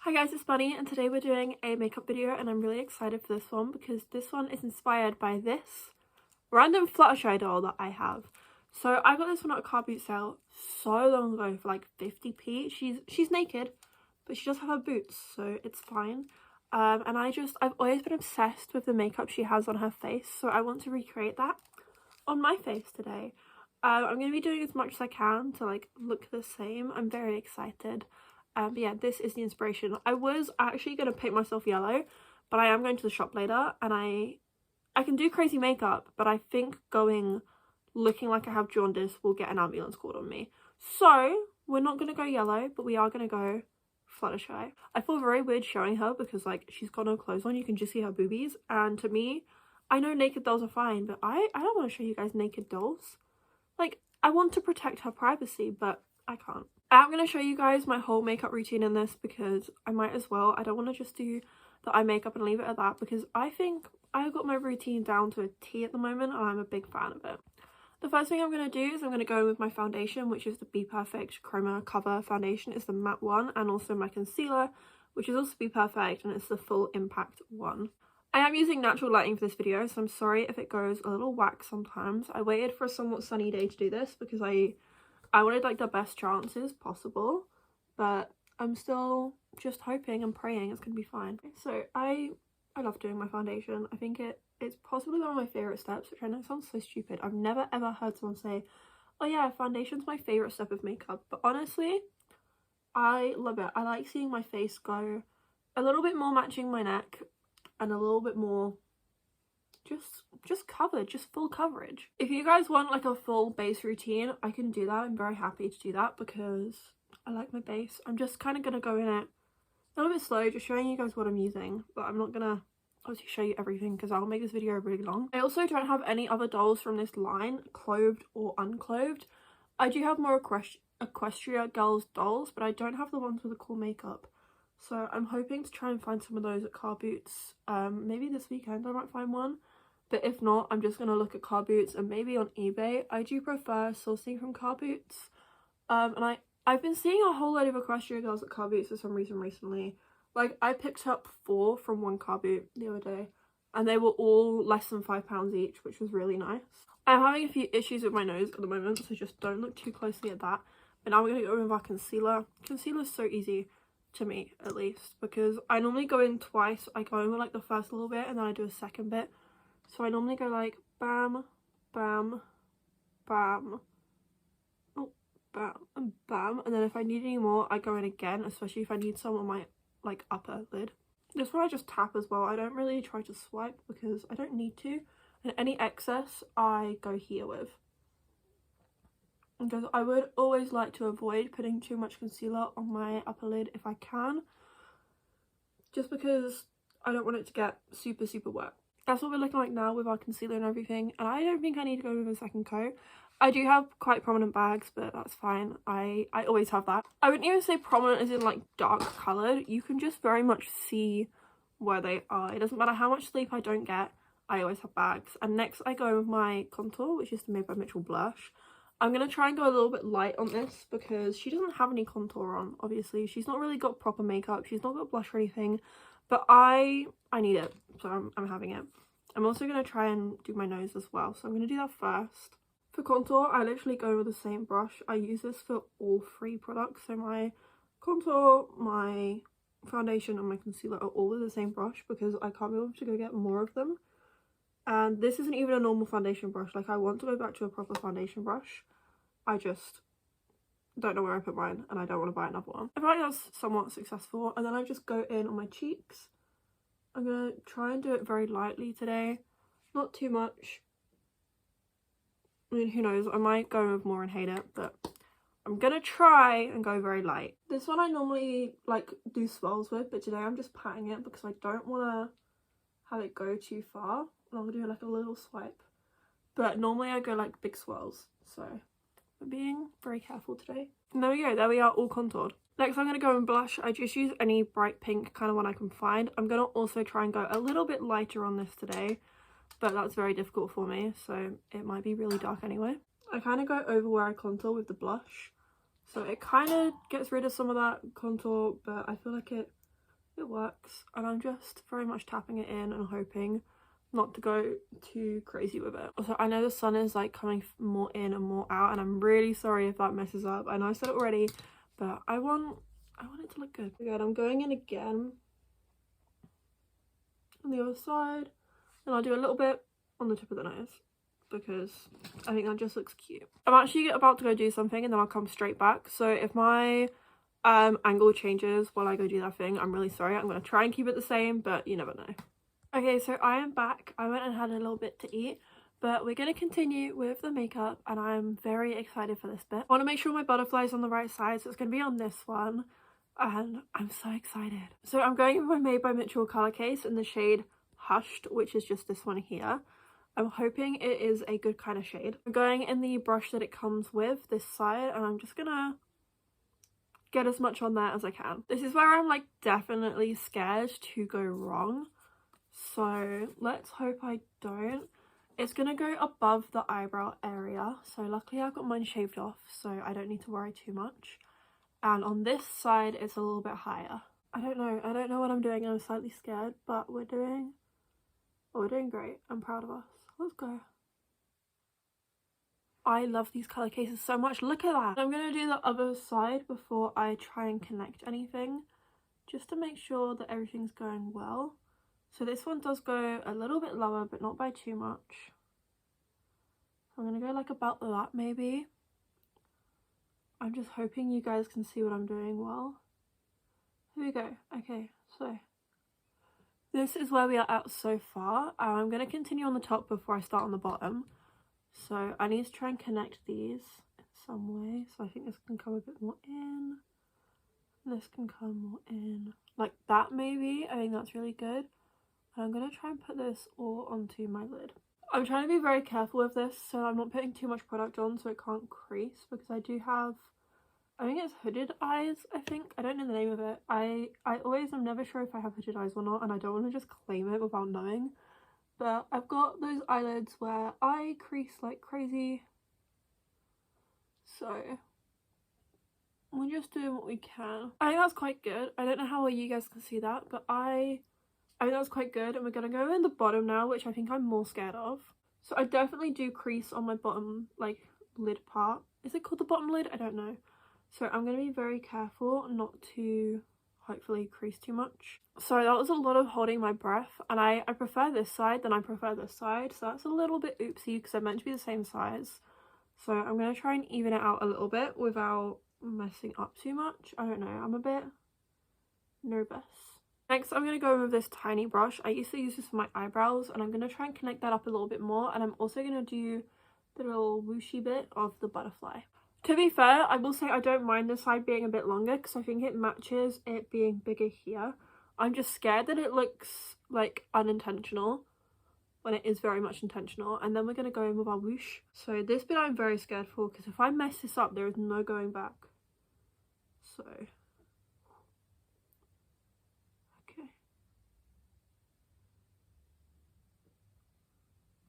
Hi guys, it's Bunny and today we're doing a makeup video and I'm really excited for this one because this one is inspired by this random Fluttershy doll that I have. So I got this one at a car boot sale so long ago for like 50p. She's naked, but she does have her boots, so it's fine. And I've always been obsessed with the makeup she has on her face, so I want to recreate that on my face today. I'm going to be doing as much as I can to like look the same. I'm very excited. But yeah, this is the inspiration. I was actually going to paint myself yellow, but I am going to the shop later and I can do crazy makeup, but I think looking like I have jaundice will get an ambulance called on me. So we're not going to go yellow, but we are going to go Fluttershy. I feel very weird showing her because like she's got no clothes on, you can just see her boobies, and to me, I know naked dolls are fine, but I don't want to show you guys naked dolls. Like, I want to protect her privacy, but I can't. I'm going to show you guys my whole makeup routine in this because I might as well. I don't want to just do the eye makeup and leave it at that because I think I got my routine down to a T at the moment and I'm a big fan of it. The first thing I'm going to do is I'm going to go in with my foundation, which is the Be Perfect Chroma Cover Foundation. It's the matte one, and also my concealer, which is also Be Perfect, and it's the Full Impact one. I am using natural lighting for this video, so I'm sorry if it goes a little whack sometimes. I waited for a somewhat sunny day to do this because I wanted like the best chances possible, but I'm still just hoping and praying it's gonna be fine. So I love doing my foundation. I think it's possibly one of my favorite steps, which I know sounds so stupid. I've never ever heard someone say, oh yeah, foundation's my favorite step of makeup, but honestly I love it. I like seeing my face go a little bit more matching my neck and a little bit more just covered, just full coverage. If you guys want like a full base routine, I can do that. I'm very happy to do that because I like my base. I'm just kind of gonna go in it a little bit slow, just showing you guys what I'm using, but I'm not gonna obviously show you everything because I'll make this video really long. I also don't have any other dolls from this line, clothed or unclothed. I do have more equestria girls dolls, but I don't have the ones with the cool makeup. So I'm hoping to try and find some of those at car boots. Maybe this weekend I might find one. But if not, I'm just going to look at car boots and maybe on eBay. I do prefer sourcing from car boots. And I've been seeing a whole load of equestria girls at car boots for some reason recently. Like, I picked up 4 from one car boot the other day. And they were all less than £5 each, which was really nice. I'm having a few issues with my nose at the moment, so just don't look too closely at that. But now we're going to go with our concealer. Concealer is so easy, to me at least, because I normally go in twice. I go in with like the first little bit and then I do a second bit. So I normally go like bam, bam, bam, oh, bam, and bam. And then if I need any more, I go in again, especially if I need some on my like upper lid. This one I just tap as well. I don't really try to swipe because I don't need to. And any excess I go here with. Because I would always like to avoid putting too much concealer on my upper lid if I can. Just because I don't want it to get super wet. That's what we're looking like now with our concealer and everything, and I don't think I need to go with a second coat. I do have quite prominent bags, but that's fine. I always have that. I wouldn't even say prominent as in like dark coloured. You can just very much see where they are. It doesn't matter how much sleep I don't get, I always have bags. And next I go with my contour, which is the Made by Mitchell blush. I'm going to try and go a little bit light on this because she doesn't have any contour on, obviously. She's not really got proper makeup. She's not got blush or anything. But I need it, so I'm having it. I'm also going to try and do my nose as well, so I'm going to do that first. For contour, I literally go with the same brush. I use this for all 3 products, so my contour, my foundation and my concealer are all with the same brush because I can't be able to go get more of them. And this isn't even a normal foundation brush. Like, I want to go back to a proper foundation brush. I just don't know where I put mine and I don't want to buy another one. I feel like that's somewhat successful, and then I just go in on my cheeks. I'm going to try and do it very lightly today, not too much. I mean, who knows, I might go with more and hate it, but I'm going to try and go very light. This one I normally like do swirls with, but today I'm just patting it because I don't want to have it go too far. And I'll do like a little swipe, but normally I go like big swirls, so I'm being very careful today. And there we go, there we are, all contoured. Next I'm going to go in blush. I just use any bright pink kind of one I can find. I'm going to also try and go a little bit lighter on this today, but that's very difficult for me, so it might be really dark anyway. I kind of go over where I contour with the blush, so it kind of gets rid of some of that contour, but I feel like it it works, and I'm just very much tapping it in and hoping not to go too crazy with it. Also, I know the sun is like coming more in and more out, and I'm really sorry if that messes up. I know I said it already, but I want it to look good. Good, I'm going in again on the other side, and I'll do a little bit on the tip of the nose because I think that just looks cute. I'm actually about to go do something and then I'll come straight back, so if my angle changes while I go do that thing, I'm really sorry. I'm going to try and keep it the same, but you never know. Okay, so I am back. I went and had a little bit to eat, but we're going to continue with the makeup, and I'm very excited for this bit. I want to make sure my butterfly is on the right side, so it's going to be on this one, and I'm so excited. So I'm going with my Made by Mitchell color case in the shade Hushed, which is just this one here. I'm hoping it is a good kind of shade. I'm going in the brush that it comes with, this side, and I'm just gonna get as much on there as I can. This is where I'm like definitely scared to go wrong, so let's hope I don't. It's gonna go above the eyebrow area, so luckily I've got mine shaved off, so I don't need to worry too much. And on this side it's a little bit higher. I don't know what I'm doing. I'm slightly scared, but we're doing great. I'm proud of us. Let's go. I love these color cases so much. Look at that. I'm going to do the other side before I try and connect anything, just to make sure that everything's going well. So this one does go a little bit lower, but not by too much. I'm going to go like about that maybe. I'm just hoping you guys can see what I'm doing well. Here we go. Okay, so this is where we are at so far. I'm going to continue on the top before I start on the bottom. So I need to try and connect these in some way. So I think this can come a bit more in. This can come more in. Like that maybe. I think that's really good. And I'm going to try and put this all onto my lid. I'm trying to be very careful with this, so I'm not putting too much product on so it can't crease, because I do have, I think it's hooded eyes, I think. I don't know the name of it. I always am never sure if I have hooded eyes or not, and I don't want to just claim it without knowing. But I've got those eyelids where I crease like crazy. So we're just doing what we can. I think that's quite good. I don't know how well you guys can see that, but I think that's quite good. And we're going to go in the bottom now, which I think I'm more scared of. So I definitely do crease on my bottom, like, lid part. Is it called the bottom lid? I don't know. So I'm going to be very careful not to hopefully crease too much. So that was a lot of holding my breath, and I prefer this side than I prefer this side. So that's a little bit oopsie because they're meant to be the same size. So I'm going to try and even it out a little bit without messing up too much. I don't know. I'm a bit nervous. Next, I'm going to go in with this tiny brush. I used to use this for my eyebrows, and I'm going to try and connect that up a little bit more. And I'm also going to do the little whooshy bit of the butterfly. To be fair, I will say I don't mind this side being a bit longer because I think it matches it being bigger here. I'm just scared that it looks like unintentional when it is very much intentional. And then we're going to go in with our whoosh. So this bit I'm very scared for, because if I mess this up, there is no going back. So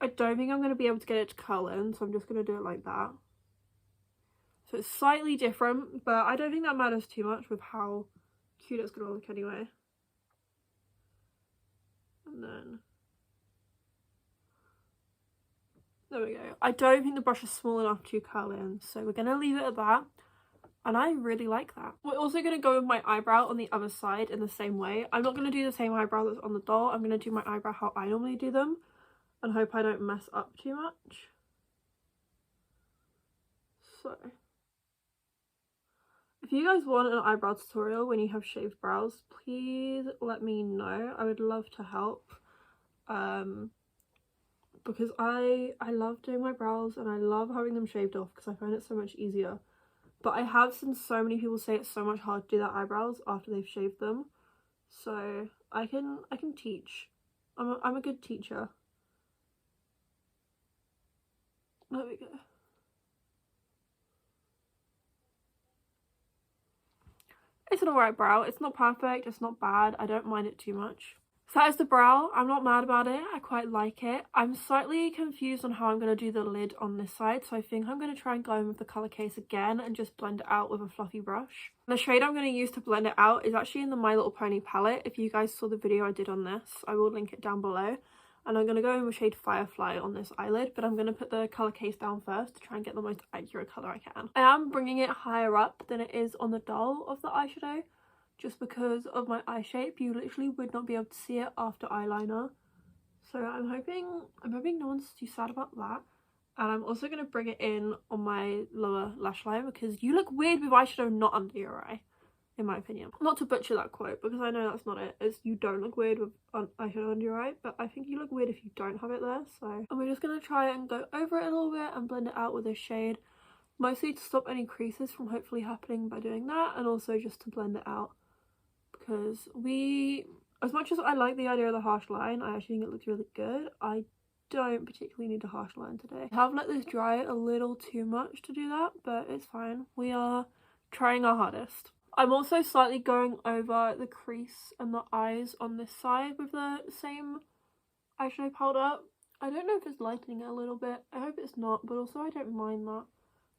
I don't think I'm going to be able to get it to curl in, so I'm just going to do it like that. So it's slightly different, but I don't think that matters too much with how cute it's going to look anyway. And then there we go. I don't think the brush is small enough to curl in, so we're going to leave it at that. And I really like that. We're also going to go with my eyebrow on the other side in the same way. I'm not going to do the same eyebrow that's on the doll. I'm going to do my eyebrow how I normally do them, and hope I don't mess up too much. So if you guys want an eyebrow tutorial when you have shaved brows, please let me know. I would love to help, because I love doing my brows and I love having them shaved off because I find it so much easier. But I have seen so many people say it's so much harder to do their eyebrows after they've shaved them, so I can teach. I'm a good teacher. There we go. It's an alright brow. It's not perfect, it's not bad. I don't mind it too much. So that is the brow. I'm not mad about it. I quite like it. I'm slightly confused on how I'm going to do the lid on this side. So I think I'm going to try and go in with the colour case again and just blend it out with a fluffy brush. The shade I'm going to use to blend it out is actually in the My Little Pony palette. If you guys saw the video I did on this, I will link it down below. And I'm going to go in with shade Firefly on this eyelid, but I'm going to put the colour case down first to try and get the most accurate colour I can. I am bringing it higher up than it is on the dull of the eyeshadow, just because of my eye shape. You literally would not be able to see it after eyeliner. So I'm hoping no one's too sad about that. And I'm also going to bring it in on my lower lash line because you look weird with eyeshadow not under your eye, in my opinion. Not to butcher that quote because I know that's not it, as you don't look weird with eyeshadow under your eye, but I think you look weird if you don't have it there. So, and we're just going to try and go over it a little bit and blend it out with this shade, mostly to stop any creases from hopefully happening by doing that, and also just to blend it out. Because as much as I like the idea of the harsh line, I actually think it looks really good. I don't particularly need a harsh line today. I have let this dry a little too much to do that, but it's fine. We are trying our hardest. I'm also slightly going over the crease and the eyes on this side with the same eyeshadow powder. I don't know if it's lightening it a little bit. I hope it's not, but also I don't mind that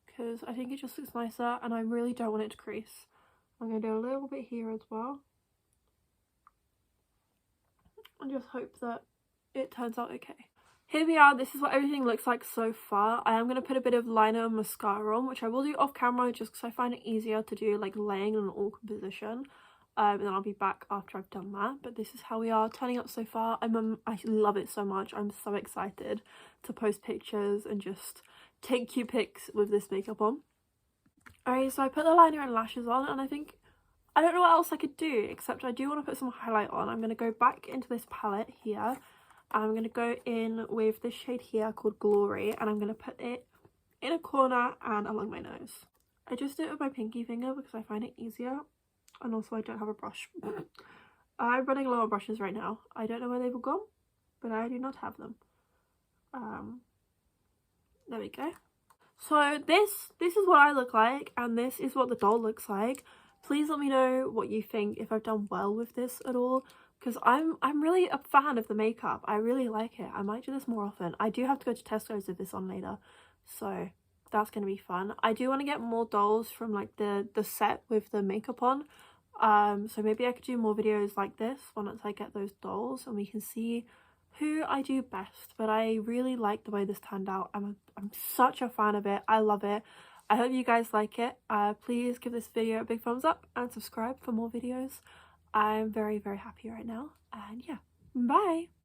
because I think it just looks nicer and I really don't want it to crease. I'm going to do a little bit here as well. And just hope that it turns out okay. Here we are. This is what everything looks like so far. I am going to put a bit of liner and mascara on, which I will do off camera just because I find it easier to do like laying in an all composition. And then I'll be back after I've done that. But this is how we are turning up so far. I love it so much. I'm so excited to post pictures and just take cute pics with this makeup on. Alright, so I put the liner and lashes on, and I don't know what else I could do, except I do want to put some highlight on. I'm going to go back into this palette here, and I'm going to go in with this shade here called Glory, and I'm going to put it in a corner and along my nose. I just do it with my pinky finger because I find it easier, and also I don't have a brush. I'm running low on brushes right now. I don't know where they've all gone, but I do not have them. There we go. So this is what I look like, and this is what the doll looks like. Please let me know what you think, if I've done well with this at all, because I'm really a fan of the makeup. I really like it. I might do this more often. I do have to go to Tesco's with this on later, so that's going to be fun. I do want to get more dolls from like the set with the makeup on, so maybe I could do more videos like this once I get those dolls and we can see who I do best. But I really like the way this turned out. I'm such a fan of it. I love it. I hope you guys like it. Please give this video a big thumbs up and subscribe for more videos. I'm very, very happy right now. And yeah, bye!